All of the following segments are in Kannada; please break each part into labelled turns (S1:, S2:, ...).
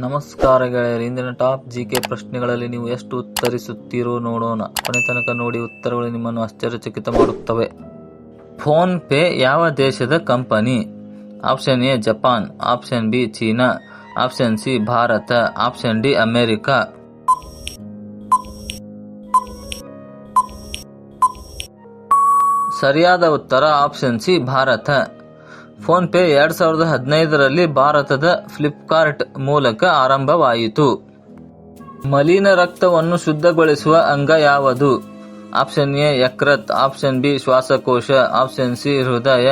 S1: ನಮಸ್ಕಾರ ಗೆಳೆಯರು, ಇಂದಿನ ಟಾಪ್ ಜಿಕೆ ಪ್ರಶ್ನೆಗಳಲ್ಲಿ ನೀವು ಎಷ್ಟು ಉತ್ತರಿಸುತ್ತೀರೋ ನೋಡೋಣ. ಕೊನೆ ತನಕ ನೋಡಿ, ಉತ್ತರಗಳು ನಿಮ್ಮನ್ನು ಆಶ್ಚರ್ಯಚಕಿತ ಮಾಡುತ್ತವೆ. ಫೋನ್ ಪೇ ಯಾವ ದೇಶದ ಕಂಪನಿ? Option A Japan, option B ಚೀನಾ, option C Bharat, option D America. ಸರಿಯಾದ ಉತ್ತರ option C Bharat. PhonePe 2015ರಲ್ಲಿ ಭಾರತದ ಫ್ಲಿಪ್ಕಾರ್ಟ್ ಮೂಲಕ ಆರಂಭವಾಯಿತು. ಮಲಿನ ರಕ್ತವನ್ನು ಶುದ್ಧಗೊಳಿಸುವ ಅಂಗ ಯಾವುದು? ಆಪ್ಷನ್ ಎ ಯಕೃತ್, ಆಪ್ಷನ್ ಬಿ ಶ್ವಾಸಕೋಶ, ಆಪ್ಷನ್ ಸಿ ಹೃದಯ,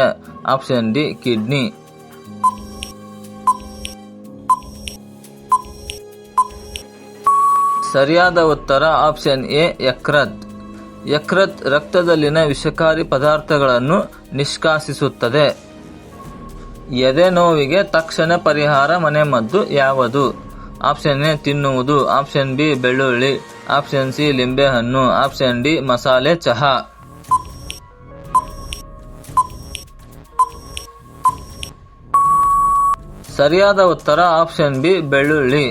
S1: ಆಪ್ಷನ್ ಡಿ ಕಿಡ್ನಿ. ಸರಿಯಾದ ಉತ್ತರ ಆಪ್ಷನ್ ಎ ಯಕೃತ್. ಯಕೃತ್ ರಕ್ತದಲ್ಲಿನ ವಿಷಕಾರಿ ಪದಾರ್ಥಗಳನ್ನು ನಿಷ್ಕಾಸಿಸುತ್ತದೆ. ಎದೆ ನೋವಿಗೆ ತಕ್ಷಣ ಪರಿಹಾರ ಮನೆಮದ್ದು ಯಾವುದು? ಆಪ್ಷನ್ ಎ ತಿನ್ನುವುದು, ಆಪ್ಷನ್ ಬಿ ಬೆಳ್ಳುಳ್ಳಿ, ಆಪ್ಷನ್ ಸಿ ಲಿಂಬೆಹಣ್ಣು, ಆಪ್ಷನ್ ಡಿ ಮಸಾಲೆ ಚಹಾ. ಸರಿಯಾದ ಉತ್ತರ ಆಪ್ಷನ್ ಬಿ ಬೆಳ್ಳುಳ್ಳಿ.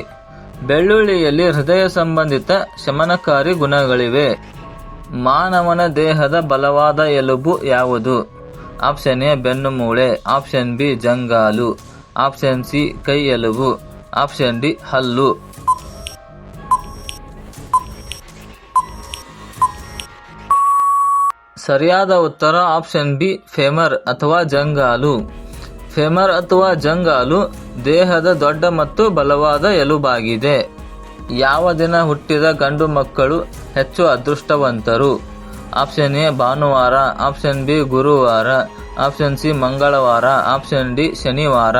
S1: ಬೆಳ್ಳುಳ್ಳಿಯಲ್ಲಿ ಹೃದಯ ಸಂಬಂಧಿತ ಶಮನಕಾರಿ ಗುಣಗಳಿವೆ. ಮಾನವನ ದೇಹದ ಬಲವಾದ ಎಲುಬು ಯಾವುದು? ಆಪ್ಷನ್ ಎ ಬೆನ್ನು ಮೂಳೆ, ಆಪ್ಷನ್ ಬಿ ಜಂಗಾಲು, ಆಪ್ಷನ್ ಸಿ ಕೈ ಎಲುಬು, ಆಪ್ಷನ್ ಡಿ ಹಲ್ಲು. ಸರಿಯಾದ ಉತ್ತರ ಆಪ್ಷನ್ ಬಿ ಫೆಮರ್ ಅಥವಾ ಜಂಗಾಲು. ಫೆಮರ್ ಅಥವಾ ಜಂಗಾಲು ದೇಹದ ದೊಡ್ಡ ಮತ್ತು ಬಲವಾದ ಎಲುಬಾಗಿದೆ. ಯಾವ ದಿನ ಹುಟ್ಟಿದ ಗಂಡು ಮಕ್ಕಳು ಹೆಚ್ಚು ಅದೃಷ್ಟವಂತರು? ಆಪ್ಷನ್ ಎ ಭಾನುವಾರ, ಆಪ್ಷನ್ ಬಿ ಗುರುವಾರ, ಆಪ್ಷನ್ ಸಿ ಮಂಗಳವಾರ, ಆಪ್ಷನ್ ಡಿ ಶನಿವಾರ.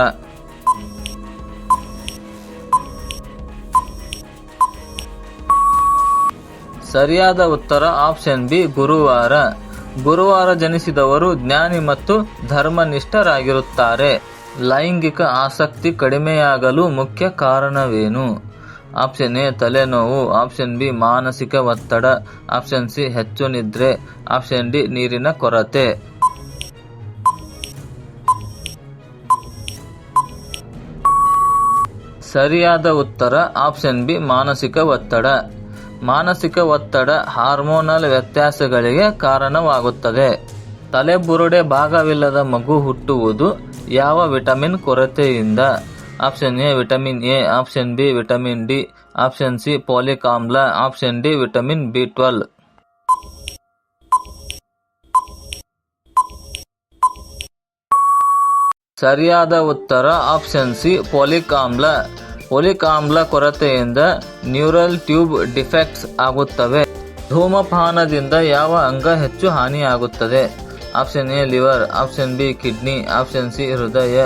S1: ಸರಿಯಾದ ಉತ್ತರ ಆಪ್ಷನ್ ಬಿ ಗುರುವಾರ. ಗುರುವಾರ ಜನಿಸಿದವರು ಜ್ಞಾನಿ ಮತ್ತು ಧರ್ಮನಿಷ್ಠರಾಗಿರುತ್ತಾರೆ. ಲೈಂಗಿಕ ಆಸಕ್ತಿ ಕಡಿಮೆಯಾಗಲು ಮುಖ್ಯ ಕಾರಣವೇನು? ಆಪ್ಷನ್ ಎ ತಲೆನೋವು, ಆಪ್ಷನ್ ಬಿ ಮಾನಸಿಕ ಒತ್ತಡ, ಆಪ್ಷನ್ ಸಿ ಹೆಚ್ಚು ನಿದ್ರೆ, ಆಪ್ಷನ್ ಡಿ ನೀರಿನ ಕೊರತೆ. ಸರಿಯಾದ ಉತ್ತರ ಆಪ್ಷನ್ ಬಿ ಮಾನಸಿಕ ಒತ್ತಡ. ಮಾನಸಿಕ ಒತ್ತಡ ಹಾರ್ಮೋನಲ್ ವ್ಯತ್ಯಾಸಗಳಿಗೆ ಕಾರಣವಾಗುತ್ತದೆ. ತಲೆಬುರುಡೆ ಭಾಗವಿಲ್ಲದ ಮಗು ಹುಟ್ಟುವುದು ಯಾವ ವಿಟಮಿನ್ ಕೊರತೆಯಿಂದ? Option A vitamin A, option B vitamin D, option C folic ಆಮ್ಲ, ಆಪ್ಷನ್ ಡಿ ವಿಟಮಿನ್ ಬಿ12. ಸರಿಯಾದ ಉತ್ತರ ಆಪ್ಷನ್ ಸಿ ಫೋಲಿಕ್ ಆಮ್ಲ. ಫೋಲಿಕ್ ಆಮ್ಲ ಕೊರತೆಯಿಂದ ನ್ಯೂರಲ್ ಟ್ಯೂಬ್ ಡಿಫೆಕ್ಟ್ಸ್ ಆಗುತ್ತವೆ. ಧೂಮಪಾನದಿಂದ ಯಾವ ಅಂಗ ಹೆಚ್ಚು ಹಾನಿಯಾಗುತ್ತದೆ? Option A liver, option B kidney, option C ಹೃದಯ,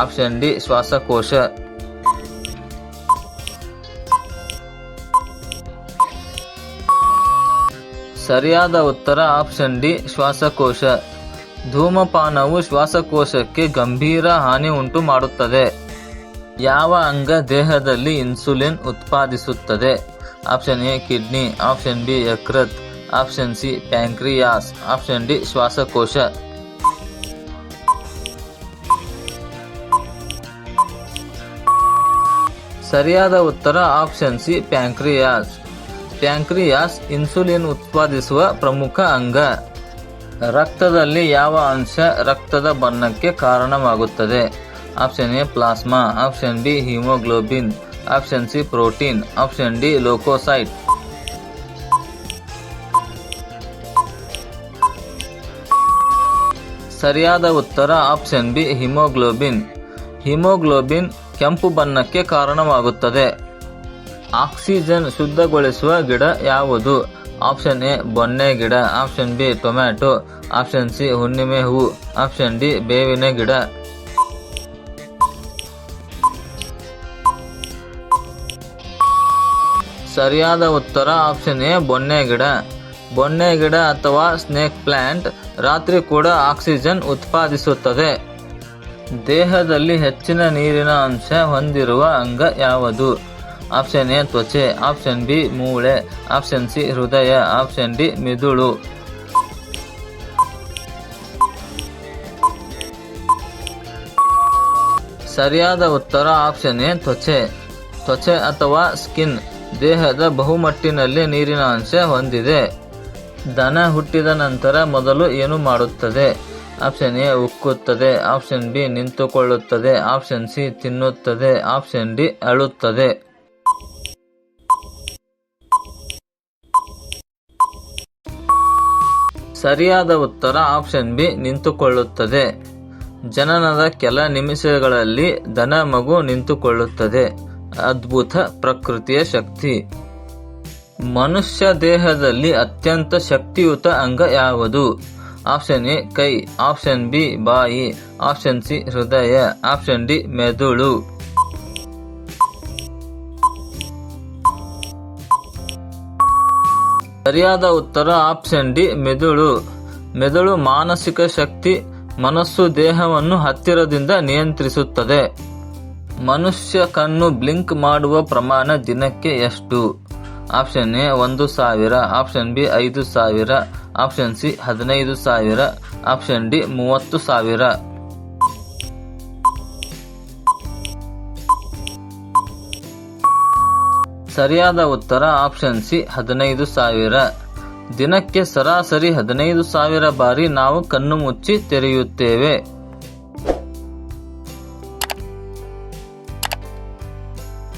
S1: ಆಪ್ಷನ್ ಡಿ ಶ್ವಾಸಕೋಶ. ಸರಿಯಾದ ಉತ್ತರ ಆಪ್ಷನ್ ಡಿ ಶ್ವಾಸಕೋಶ. ಧೂಮಪಾನವು ಶ್ವಾಸಕೋಶಕ್ಕೆ ಗಂಭೀರ ಹಾನಿ ಉಂಟು ಮಾಡುತ್ತದೆ. ಯಾವ ಅಂಗ ದೇಹದಲ್ಲಿ ಇನ್ಸುಲಿನ್ ಉತ್ಪಾದಿಸುತ್ತದೆ? Option A kidney, option B ಯಕೃತ್, option C pancreas, option D ಶ್ವಾಸಕೋಶ. ಸರಿಯಾದ ಉತ್ತರ option C pancreas. Pancreas insulin ಉತ್ಪಾದಿಸುವ ಪ್ರಮುಖ ಅಂಗ. ರಕ್ತದಲ್ಲಿ ಯಾವ ಅಂಶ ರಕ್ತದ ಬಣ್ಣಕ್ಕೆ ಕಾರಣವಾಗುತ್ತದೆ? Option A plasma, option B haemoglobin, option C protein, option D leucocyte. ಸರಿಯಾದ ಉತ್ತರ ಆಪ್ಷನ್ ಬಿ ಹಿಮೋಗ್ಲೋಬಿನ್. ಹಿಮೋಗ್ಲೋಬಿನ್ ಕೆಂಪು ಬಣ್ಣಕ್ಕೆ ಕಾರಣವಾಗುತ್ತದೆ. ಆಕ್ಸಿಜನ್ ಶುದ್ಧಗೊಳಿಸುವ ಗಿಡ ಯಾವುದು? ಆಪ್ಷನ್ ಎ ಬೊನ್ನೆ ಗಿಡ, option B tomato, option C ಹುಣ್ಣಿಮೆ ಹೂ, ಆಪ್ಷನ್ ಡಿ ಬೇವಿನ ಗಿಡ. ಸರಿಯಾದ ಉತ್ತರ ಆಪ್ಷನ್ ಎ ಬೊನ್ನೆ ಗಿಡ. ಬೊನ್ನೆ ಗಿಡ ಅಥವಾ ಸ್ನೇಕ್ ಪ್ಲಾಂಟ್ ರಾತ್ರಿ ಕೂಡ ಆಕ್ಸಿಜನ್ ಉತ್ಪಾದಿಸುತ್ತದೆ. ದೇಹದಲ್ಲಿ ಹೆಚ್ಚಿನ ನೀರಿನ ಅಂಶ ಹೊಂದಿರುವ ಅಂಗ ಯಾವುದು? ಆಪ್ಷನ್ ಎ ತ್ವಚೆ, ಆಪ್ಷನ್ ಬಿ ಮೂಳೆ, ಆಪ್ಷನ್ ಸಿ ಹೃದಯ, ಆಪ್ಷನ್ ಡಿ ಮಿದುಳು. ಸರಿಯಾದ ಉತ್ತರ ಆಪ್ಷನ್ ಎ ತ್ವಚೆ. ತ್ವಚೆ ಅಥವಾ ಸ್ಕಿನ್ ದೇಹದ ಬಹುಮಟ್ಟಿನಲ್ಲಿ ನೀರಿನ ಅಂಶ ಹೊಂದಿದೆ. ದನ ಹುಟ್ಟಿದ ನಂತರ ಮೊದಲು ಏನು ಮಾಡುತ್ತದೆ? ಆಪ್ಷನ್ ಎ ಉಕ್ಕುತ್ತದೆ, ಆಪ್ಷನ್ ಬಿ ನಿಂತುಕೊಳ್ಳುತ್ತದೆ, ಆಪ್ಷನ್ ಸಿ ತಿನ್ನುತ್ತದೆ, ಆಪ್ಷನ್ ಡಿ ಅಳುತ್ತದೆ. ಸರಿಯಾದ ಉತ್ತರ ಆಪ್ಷನ್ ಬಿ ನಿಂತುಕೊಳ್ಳುತ್ತದೆ. ಜನನದ ಕೆಲ ನಿಮಿಷಗಳಲ್ಲಿ ದನ ಮಗು ನಿಂತುಕೊಳ್ಳುತ್ತದೆ. ಅದ್ಭುತ ಪ್ರಕೃತಿಯ ಶಕ್ತಿ. ಮನುಷ್ಯ ದೇಹದಲ್ಲಿ ಅತ್ಯಂತ ಶಕ್ತಿಯುತ ಅಂಗ ಯಾವುದು? ಆಪ್ಷನ್ ಎ ಕೈ, ಆಪ್ಷನ್ ಬಿ ಬಾಯಿ, ಆಪ್ಷನ್ ಸಿ ಹೃದಯ, ಆಪ್ಷನ್ ಡಿ ಮೆದುಳು. ಸರಿಯಾದ ಉತ್ತರ ಆಪ್ಷನ್ ಡಿ ಮೆದುಳು. ಮೆದುಳು ಮಾನಸಿಕ ಶಕ್ತಿ. ಮನಸ್ಸು ದೇಹವನ್ನು ಹತ್ತಿರದಿಂದ ನಿಯಂತ್ರಿಸುತ್ತದೆ. ಮನುಷ್ಯ ಕಣ್ಣು ಬ್ಲಿಂಕ್ ಮಾಡುವ ಪ್ರಮಾಣ ದಿನಕ್ಕೆ ಎಷ್ಟು? Option A 1,000, option B 5,000, option C 15,000, option D 30,000. ಸರಿಯಾದ ಉತ್ತರ ಆಪ್ಷನ್ ಸಿ 15,000. ದಿನಕ್ಕೆ ಸರಾಸರಿ 15,000 ಬಾರಿ ನಾವು ಕಣ್ಣು ಮುಚ್ಚಿ ತೆರೆಯುತ್ತೇವೆ.